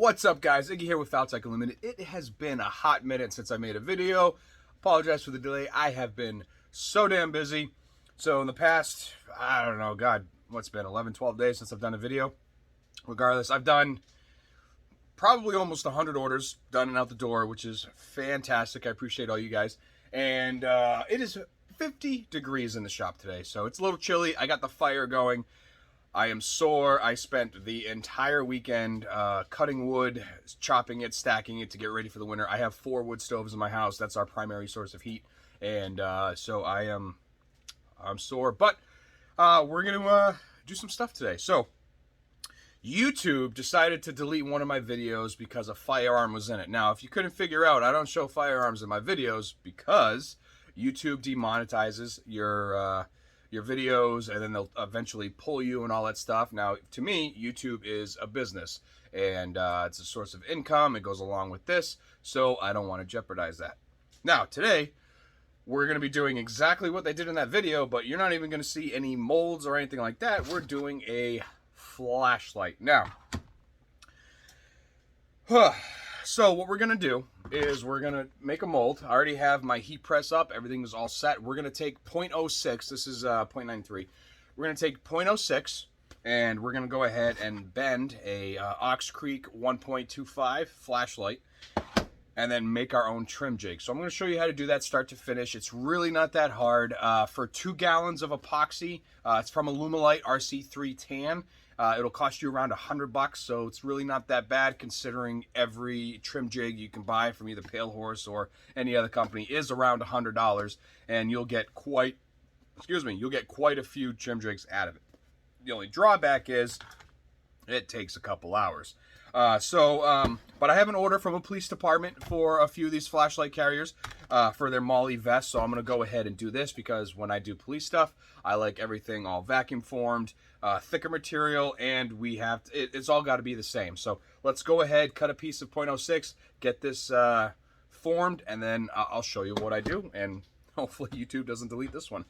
What's up, guys? Iggy here with Faltacunlimited. It has been a hot minute since I made a video. Apologize for the delay. I have been so damn busy. So in the past, I don't know, God, what's been 11, 12 days since I've done a video. Regardless, I've done probably almost 100 orders done and out the door, which is fantastic. I appreciate all you guys. And it is 50 degrees in the shop today, so it's a little chilly. I got the fire going. I am sore. I spent the entire weekend cutting wood, chopping it, stacking it to get ready for the winter. I have 4 wood stoves in my house. That's our primary source of heat. And so I'm sore, but we're going to do some stuff today. So YouTube decided to delete one of my videos because a firearm was in it. Now, if you couldn't figure out, I don't show firearms in my videos because YouTube demonetizes your videos, and then they'll eventually pull you and all that stuff. Now, to me, YouTube is a business, and it's a source of income. It goes along with this, so I don't want to jeopardize that. Now, today, we're going to be doing exactly what they did in that video, but you're not even going to see any molds or anything like that. We're doing a flashlight. Now, so what we're going to do is we're going to make a mold. I already have my heat press up. Everything is all set. We're going to take 0.06. This is 0.93. We're going to take 0.06, and we're going to go ahead and bend a Ox Creek 1.25 flashlight, and then make our own trim jig. So I'm going to show you how to do that start to finish. It's really not that hard. For 2 gallons of epoxy, it's from Alumilite RC3 Tan. It'll cost you around $100, so it's really not that bad considering every trim jig you can buy from either Pale Horse or any other company is around $100, and you'll get quite a few trim jigs out of it. The only drawback is it takes a couple hours. But I have an order from a police department for a few of these flashlight carriers for their MOLLE vests, so I'm going to go ahead and do this because when I do police stuff, I like everything all vacuum formed, thicker material, and it's all got to be the same. So let's go ahead, cut a piece of 0.06, get this formed, and then I'll show you what I do, and hopefully YouTube doesn't delete this one.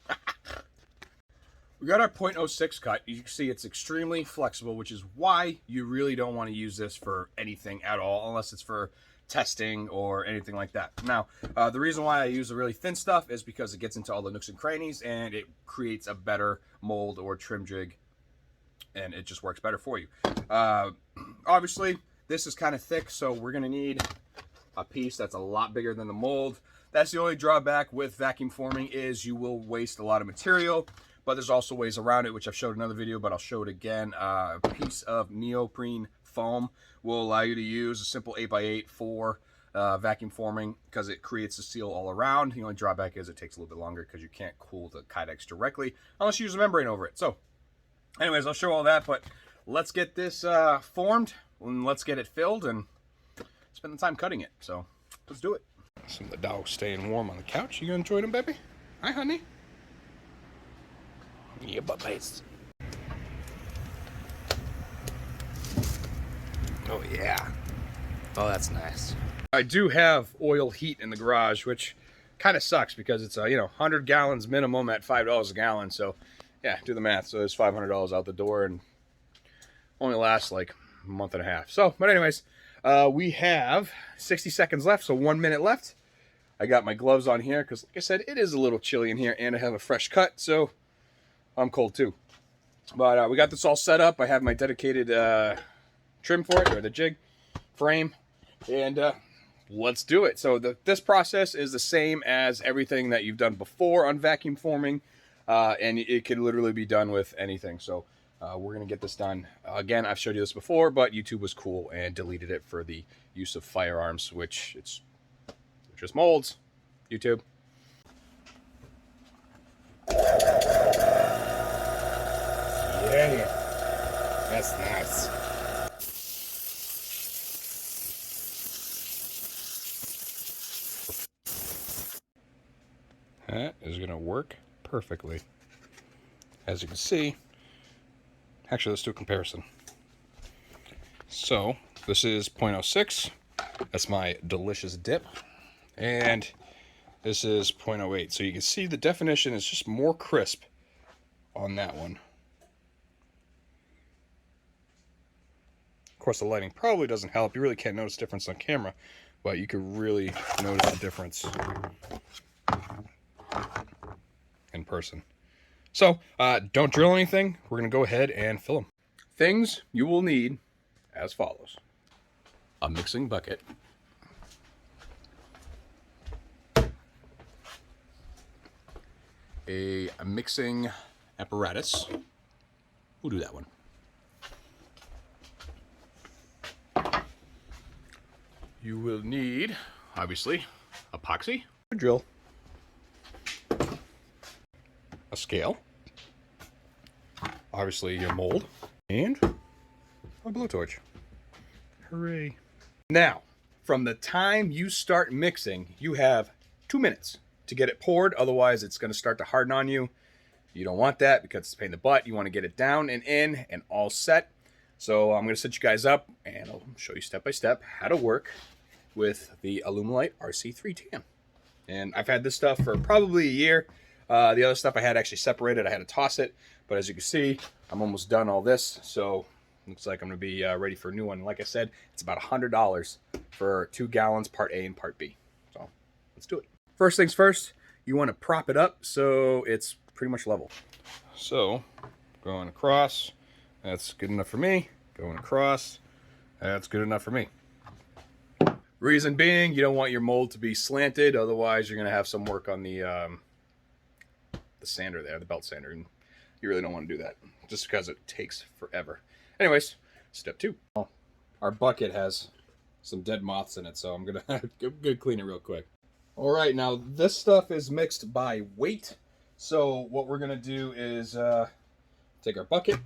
We got our 0.06 cut. You can see it's extremely flexible, which is why you really don't want to use this for anything at all, unless it's for testing or anything like that. Now, the reason why I use the really thin stuff is because it gets into all the nooks and crannies, and it creates a better mold or trim jig, and it just works better for you. Obviously, this is kind of thick, so we're going to need a piece that's a lot bigger than the mold. That's the only drawback with vacuum forming is you will waste a lot of material. But there's also ways around it, which I've showed in another video, but I'll show it again. A piece of neoprene foam will allow you to use a simple 8x8 for vacuum forming because it creates a seal all around. The only drawback is it takes a little bit longer because you can't cool the Kydex directly unless you use a membrane over it. So anyways, I'll show all that, but let's get this formed and let's get it filled and spend the time cutting it. So let's do it. Some of the dogs staying warm on the couch. You gonna enjoy them, baby? Hi, honey. Yeah, puppies. Oh, yeah. Oh, that's nice. I do have oil heat in the garage, which kind of sucks because it's, 100 gallons minimum at $5 a gallon. So, yeah, do the math. So, there's $500 out the door and only lasts like a month and a half. So, but anyways, we have 60 seconds left, so 1 minute left. I got my gloves on here because, like I said, it is a little chilly in here, and I have a fresh cut, so I'm cold too. But we got this all set up. I have my dedicated trim for it, or the jig frame, and let's do it. So this process is the same as everything that you've done before on vacuum forming, and it can literally be done with anything. So we're going to get this done. Again, I've showed you this before, but YouTube was cool and deleted it for the use of firearms, which it's just molds. YouTube. Yeah, that's nice. That is going to work perfectly. As you can see, actually, let's do a comparison. So, this is 0.06. That's my delicious dip. And this is 0.08. So you can see the definition is just more crisp on that one. course, the lighting probably doesn't help. You really can't notice the difference on camera, but you can really notice the difference in person. So, don't drill anything. We're going to go ahead and fill them. Things you will need as follows. A mixing bucket. A mixing apparatus. We'll do that one. You will need, obviously, epoxy, a drill, a scale, obviously your mold, and a blowtorch. Hooray. Now, from the time you start mixing, you have 2 minutes to get it poured. Otherwise, it's going to start to harden on you. You don't want that because it's a pain in the butt. You want to get it down and in and all set. So I'm going to set you guys up and I'll show you step by step how to work with the Alumilite RC310. And I've had this stuff for probably a year. The other stuff I had actually separated. I had to toss it. But as you can see, I'm almost done all this. So looks like I'm going to be ready for a new one. Like I said, it's about $100 for 2 gallons, part A and part B. So let's do it. First things first, you want to prop it up so it's pretty much level. So going across, that's good enough for me. Going across, that's good enough for me. Reason being, you don't want your mold to be slanted, otherwise you're going to have some work on the sander there, the belt sander, and you really don't want to do that just because it takes forever. Anyways, step 2. Our bucket has some dead moths in it, so I'm going to clean it real quick. All right, now this stuff is mixed by weight. So what we're going to do is take our bucket,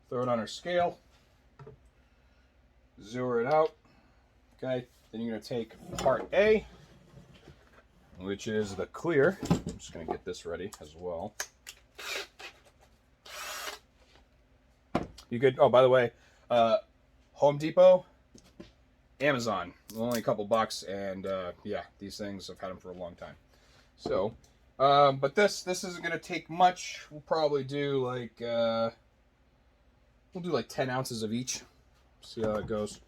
throw it on our scale, zero it out. Okay, then you're going to take part A, which is the clear. I'm just going to get this ready as well. You could, oh, by the way, Home Depot, Amazon, only a couple bucks, and yeah, these things, I've had them for a long time. So, but this isn't going to take much. We'll probably do like, we'll do like 10 ounces of each. See how it goes.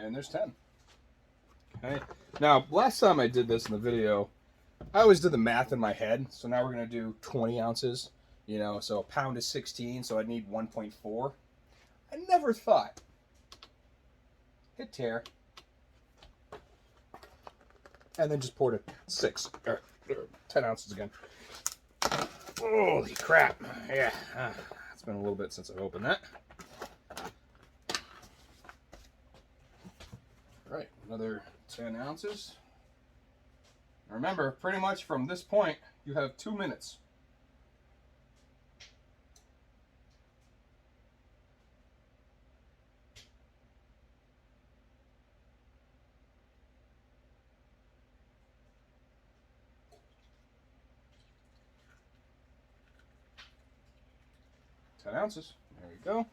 And there's 10. Okay. Now, last time I did this in the video, I always did the math in my head. So now we're going to do 20 ounces. You know, so a pound is 16, so I'd need 1.4. I never thought. Hit tear. And then just poured it 10 ounces again. Holy crap. Yeah. It's been a little bit since I've opened that. Right, another 10 ounces. Remember, pretty much from this point, you have 2 minutes. Ten ounces. There you go.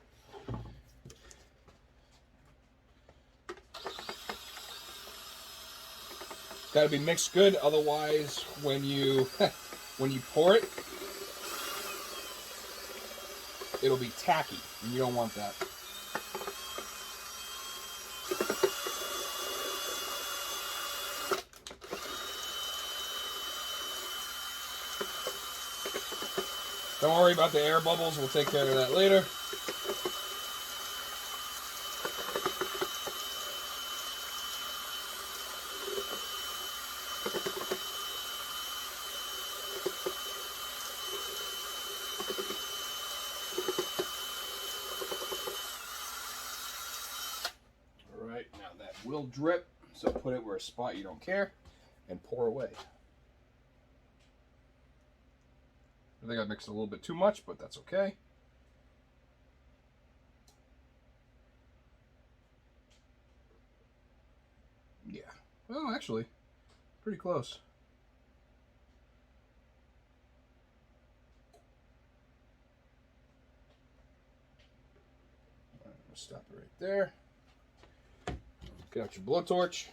Got to be mixed good, otherwise when you pour it, it'll be tacky, and you don't want that. Don't worry about the air bubbles, we'll take care of that later. Will drip, so put it where a spot you don't care and pour away. I think I mixed a little bit too much, but that's okay. Well, actually, pretty close. Stop it right there. Get out your blowtorch.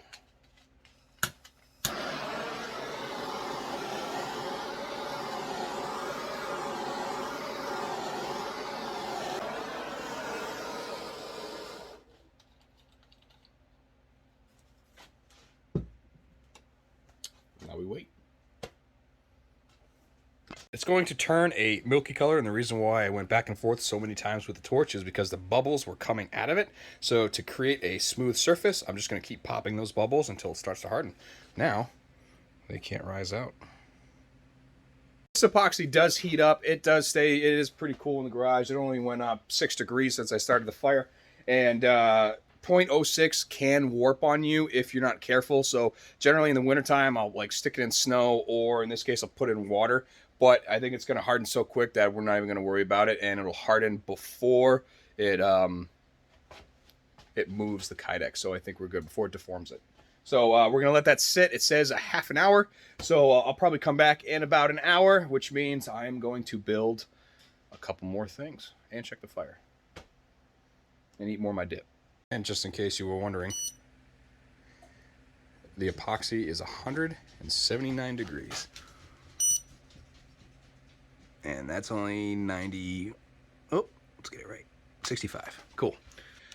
Now we wait. It's going to turn a milky color, and the reason why I went back and forth so many times with the torch is because the bubbles were coming out of it. So to create a smooth surface, I'm just going to keep popping those bubbles until it starts to harden. Now, they can't rise out. This epoxy does heat up. It does stay, it is pretty cool in the garage. It only went up 6 degrees since I started the fire. And 0.06 can warp on you if you're not careful. So generally in the wintertime, I'll like stick it in snow, or in this case, I'll put it in water. But I think it's going to harden so quick that we're not even going to worry about it, and it'll harden before it it moves the Kydex. So I think we're good before it deforms it. So we're going to let that sit. It says a half an hour. So I'll probably come back in about an hour, which means I'm going to build a couple more things and check the fire and eat more of my dip. And just in case you were wondering, the epoxy is 179 degrees. And that's only 90, oh, let's get it right, 65. Cool.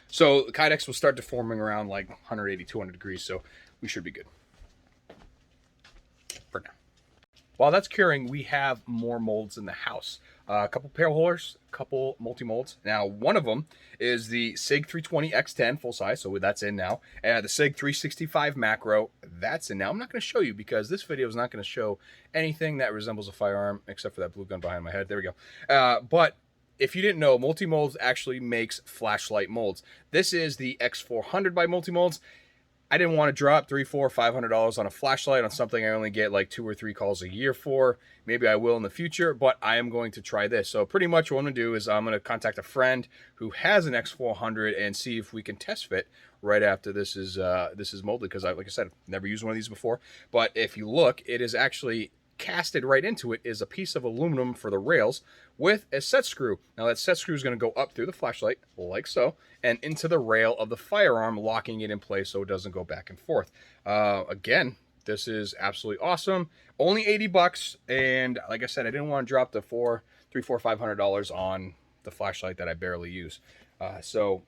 So the Kydex will start deforming around like 180, 200 degrees, so we should be good for now. While that's curing, we have more molds in the house. A couple pail holders, a couple multi-molds. Now, one of them is the SIG 320 X10 full size, so that's in now. And the SIG 365 macro, that's in now. I'm not going to show you because this video is not going to show anything that resembles a firearm except for that blue gun behind my head. There we go. But if you didn't know, Multimolds actually makes flashlight molds. This is the X400 by Multimolds. I didn't want to drop $300, $400, $500 on a flashlight on something I only get like 2 or 3 calls a year for. Maybe I will in the future, but I am going to try this. So pretty much what I'm going to do is I'm going to contact a friend who has an X400 and see if we can test fit right after this is molded, because like I said, I've never used one of these before. But if you look, it is actually casted right into it is a piece of aluminum for the rails with a set screw. Now that set screw is going to go up through the flashlight like so and into the rail of the firearm, locking it in place so it doesn't go back and forth. Again, this is absolutely awesome. Only 80 bucks, and like I said, I didn't want to drop the $300, $400, $500 on the flashlight that I barely use. So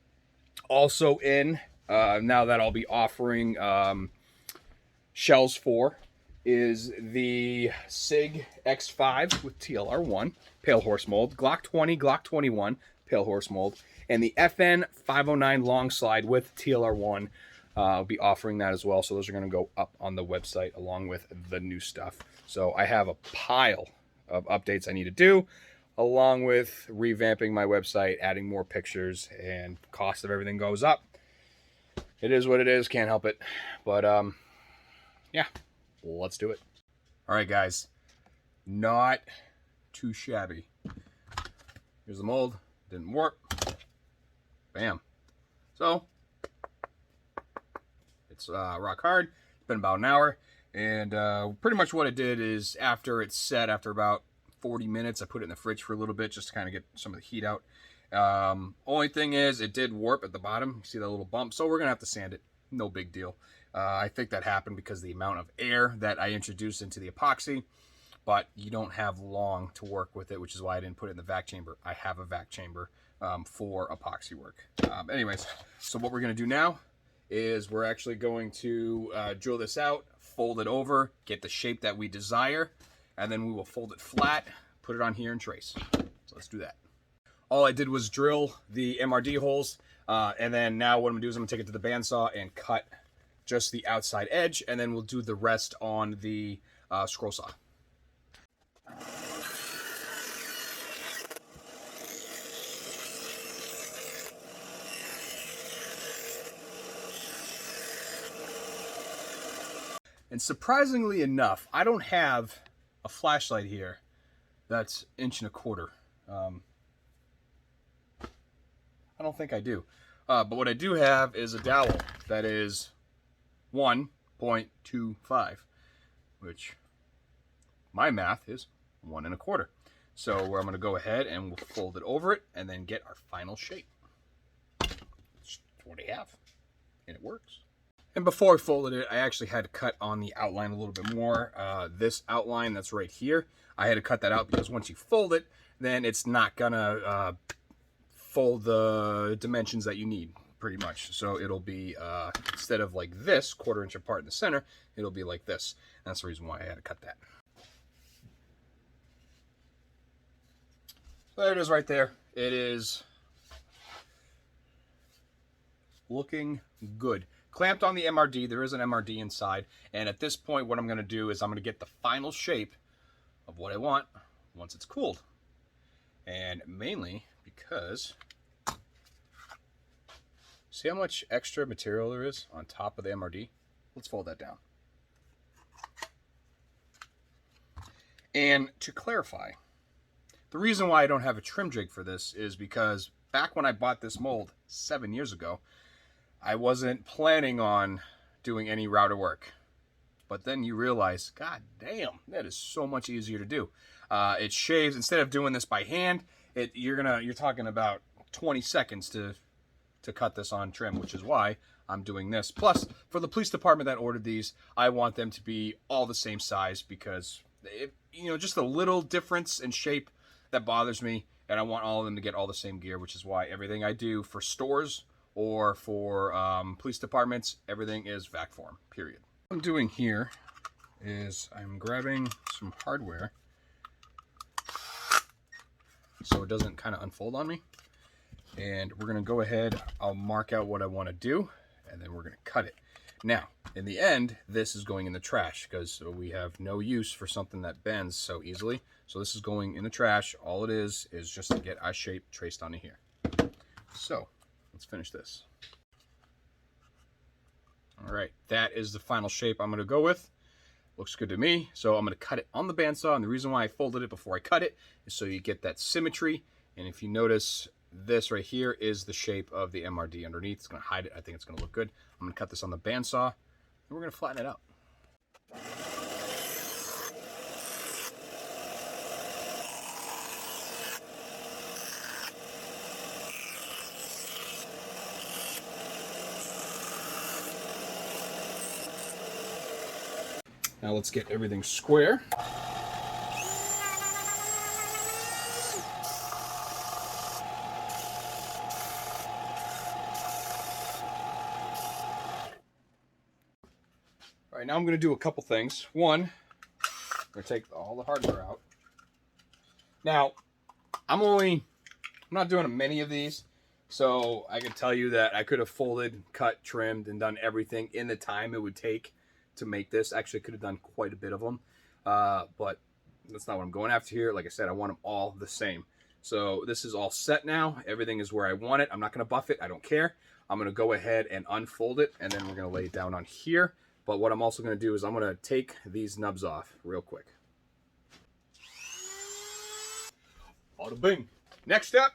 also in now that I'll be offering shells for is the SIG X5 with TLR1 Pale Horse mold, Glock 20, Glock 21 Pale Horse mold, and the FN 509 long slide with TLR1. I'll be offering that as well, so those are going to go up on the website along with the new stuff. So I have a pile of updates I need to do, along with revamping my website, adding more pictures, and cost of everything goes up. It is what it is, can't help it. But yeah, let's do it. All right, guys, not too shabby. Here's the mold, didn't warp. Bam. So it's rock hard. It's been about an hour, and pretty much what I did is after it's set, after about 40 minutes, I put it in the fridge for a little bit just to kind of get some of the heat out. Only thing is it did warp at the bottom. You see that little bump, so we're gonna have to sand it. No big deal. I think that happened because of the amount of air that I introduced into the epoxy, but you don't have long to work with it, which is why I didn't put it in the vac chamber. I have a vac chamber for epoxy work. Anyways, so what we're gonna do now is we're actually going to drill this out, fold it over, get the shape that we desire, and then we will fold it flat, put it on here, and trace. So let's do that. All I did was drill the MRD holes, and then now what I'm gonna do is I'm gonna take it to the bandsaw and cut just the outside edge, and then we'll do the rest on the scroll saw. And surprisingly enough, I don't have a flashlight here that's 1.25 inches. I don't think I do. But what I do have is a dowel that is 1, 0.25, which my math is 1 1/4. So where I'm going to go ahead and we'll fold it over it and then get our final shape. That's what I have, and it works. And before I folded it, I actually had to cut on the outline a little bit more. This outline that's right here, I had to cut that out because once you fold it, then it's not gonna fold the dimensions that you need, pretty much. So it'll be, instead of like this, 1/4 inch apart in the center, it'll be like this. And that's the reason why I had to cut that. So there it is right there. It is looking good. Clamped on the MRD, there is an MRD inside, and at this point what I'm going to do is I'm going to get the final shape of what I want once it's cooled. And mainly because, see how much extra material there is on top of the MRD? Let's fold that down. And to clarify, the reason why I don't have a trim jig for this is because back when I bought this mold 7 years ago, I wasn't planning on doing any router work. But then you realize, god damn, that is so much easier to do. It shaves, instead of doing this by hand, you're talking about 20 seconds to cut this on trim, which is why I'm doing this. Plus, for the police department that ordered these, I want them to be all the same size because, just a little difference in shape that bothers me, and I want all of them to get all the same gear, which is why everything I do for stores or for police departments, everything is vac form, period. What I'm doing here is I'm grabbing some hardware so it doesn't kind of unfold on me. And we're going to go ahead, I'll mark out what I want to do, and then we're going to cut it. Now, in the end, this is going in the trash because we have no use for something that bends so easily. So this is going in the trash. All it is just to get our shape traced onto here. So let's finish this. All right, that is the final shape I'm going to go with. Looks good to me. So I'm going to cut it on the bandsaw, and the reason why I folded it before I cut it is so you get that symmetry. And if you notice, this right here is the shape of the MRD underneath. It's going to hide it. I think it's going to look good. I'm going to cut this on the bandsaw, and we're going to flatten it out. Now let's get everything square. All right, now I'm going to do a couple things. One, I'm going to take all the hardware out. Now, I'm not doing many of these, so I can tell you that I could have folded, cut, trimmed, and done everything in the time it would take to make this. Actually, I could have done quite a bit of them, but that's not what I'm going after here. Like I said, I want them all the same. So this is all set now. Everything is where I want it. I'm not going to buff it. I don't care. I'm going to go ahead and unfold it, and then we're going to lay it down on here. But what I'm also going to do is I'm going to take these nubs off real quick. Bada bing. Next step,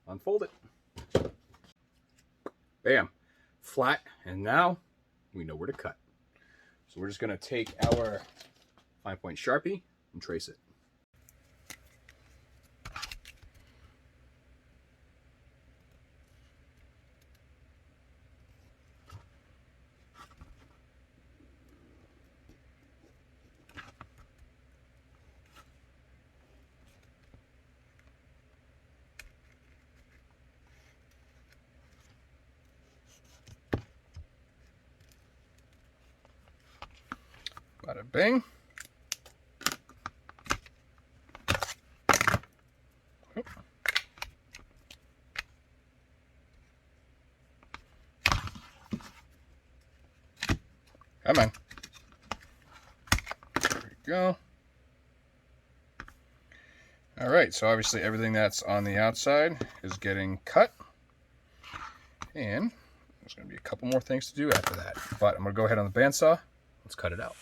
unfold it. Bam. Flat, and now we know where to cut. So we're just going to take our fine point Sharpie and trace it. Bada bing. Come on. There we go. All right, so obviously everything that's on the outside is getting cut. And there's going to be a couple more things to do after that. But I'm going to go ahead on the bandsaw. Let's cut it out.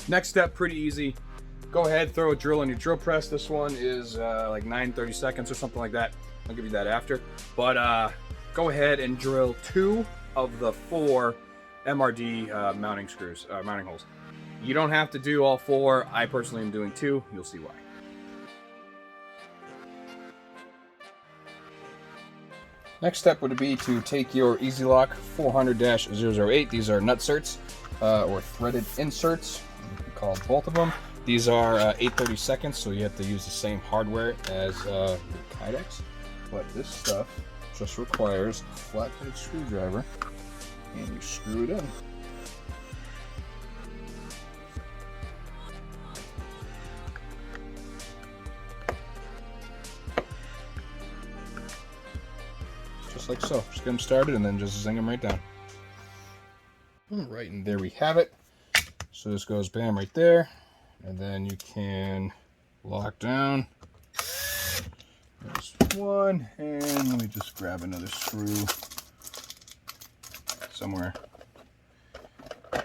Next step, pretty easy. Go ahead, throw a drill in your drill press. This one is like 9:30 seconds or something like that. I'll give you that after. But go ahead and drill 2 of the 4 MRD mounting screws, mounting holes. You don't have to do all 4. I personally am doing 2. You'll see why. Next step would be to take your Easy Lock 400-008. These are nutserts or threaded inserts. You can call both of them. These are 8/32 seconds, so you have to use the same hardware as the Kydex. But this stuff just requires a flat-headed screwdriver, and you screw it in. Just like so. Just get them started and then just zing them right down. Alright, and there we have it. So this goes bam right there. And then you can lock down. There's one, and let me just grab another screw somewhere. There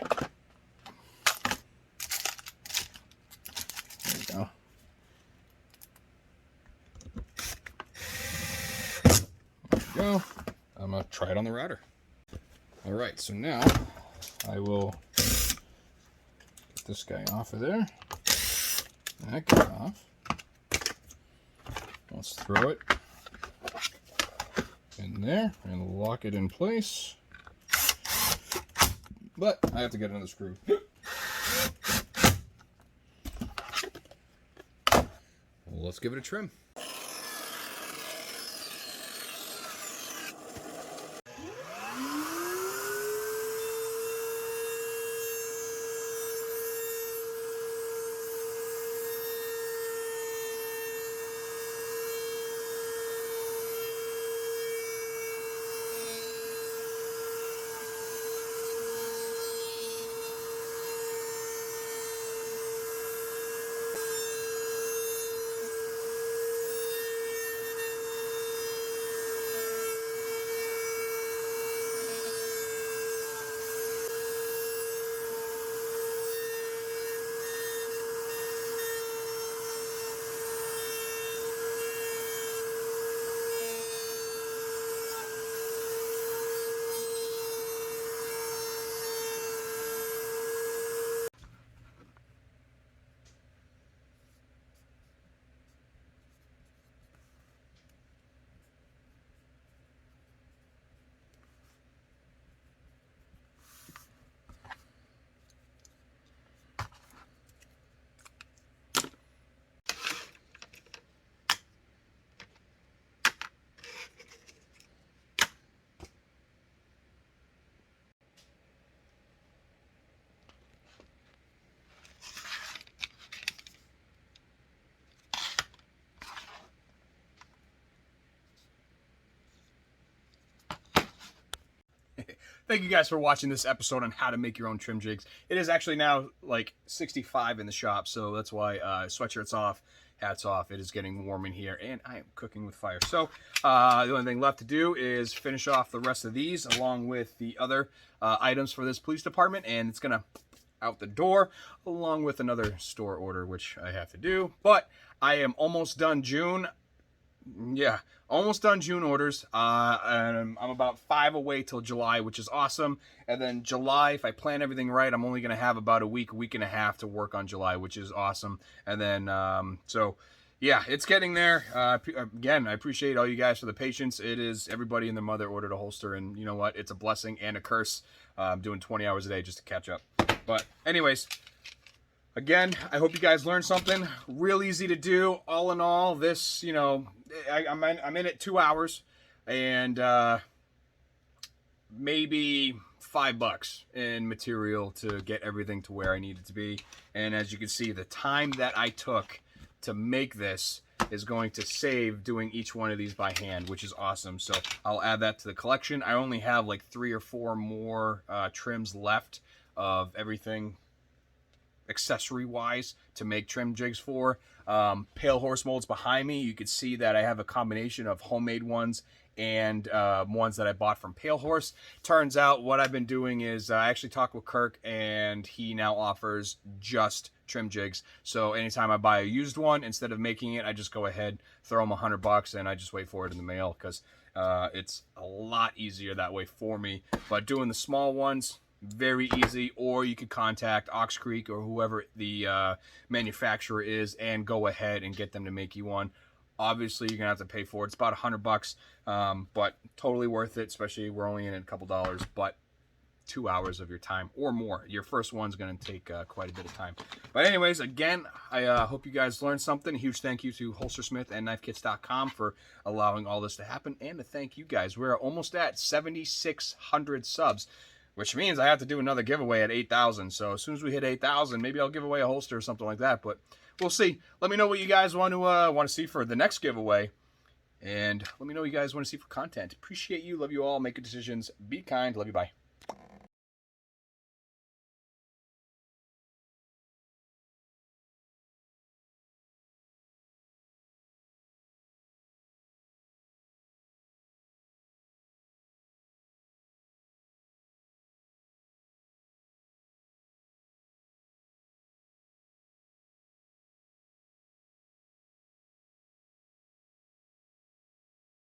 we go. There we go. I'm gonna try it on the router. All right, so now I will get this guy off of there. That guy off. Let's throw it in there and lock it in place. But I have to get another screw. Well, let's give it a trim. Thank you guys for watching this episode on how to make your own trim jigs. It is actually now like 65 in the shop, so that's why sweatshirts off, hats off. It is getting warm in here, and I am cooking with fire. So the only thing left to do is finish off the rest of these along with the other items for this police department, and it's gonna out the door along with another store order, which I have to do. But I am almost done June. Yeah, almost done June orders. And I'm about 5 away till July, which is awesome. And then July, if I plan everything right, I'm only going to have about a week and a half to work on July, which is awesome. And then, so yeah, it's getting there. Again, I appreciate all you guys for the patience. It is everybody and their mother ordered a holster, and you know what? It's a blessing and a curse. I'm doing 20 hours a day just to catch up. But anyways, again, I hope you guys learned something. Real easy to do. All in all, this, you know, I'm in it 2 hours, and maybe $5 in material to get everything to where I need it to be. And as you can see, the time that I took to make this is going to save doing each one of these by hand, which is awesome. So I'll add that to the collection. I only have like 3 or 4 more trims left of everything accessory wise to make trim jigs for. Pale horse molds behind me, you can see that I have a combination of homemade ones and ones that I bought from Pale Horse. Turns out what I've been doing is I actually talked with Kirk, and he now offers just trim jigs. So anytime I buy a used one, instead of making it, I just go ahead, throw them $100, and I just wait for it in the mail, because it's a lot easier that way for me. But doing the small ones, very easy. Or you could contact Ox Creek or whoever the manufacturer is and go ahead and get them to make you one. Obviously, you're gonna have to pay for it. It's about $100, but totally worth it. Especially we're only in it a couple dollars, but 2 hours of your time or more. Your first one's gonna take quite a bit of time. But anyways, again, I hope you guys learned something. Huge thank you to Holstersmith and KnifeKits.com for allowing all this to happen, and to thank you guys. We're almost at 7,600 subs, which means I have to do another giveaway at 8,000. So as soon as we hit 8,000, maybe I'll give away a holster or something like that. But we'll see. Let me know what you guys want to see for the next giveaway, and let me know what you guys want to see for content. Appreciate you. Love you all. Make good decisions. Be kind. Love you. Bye.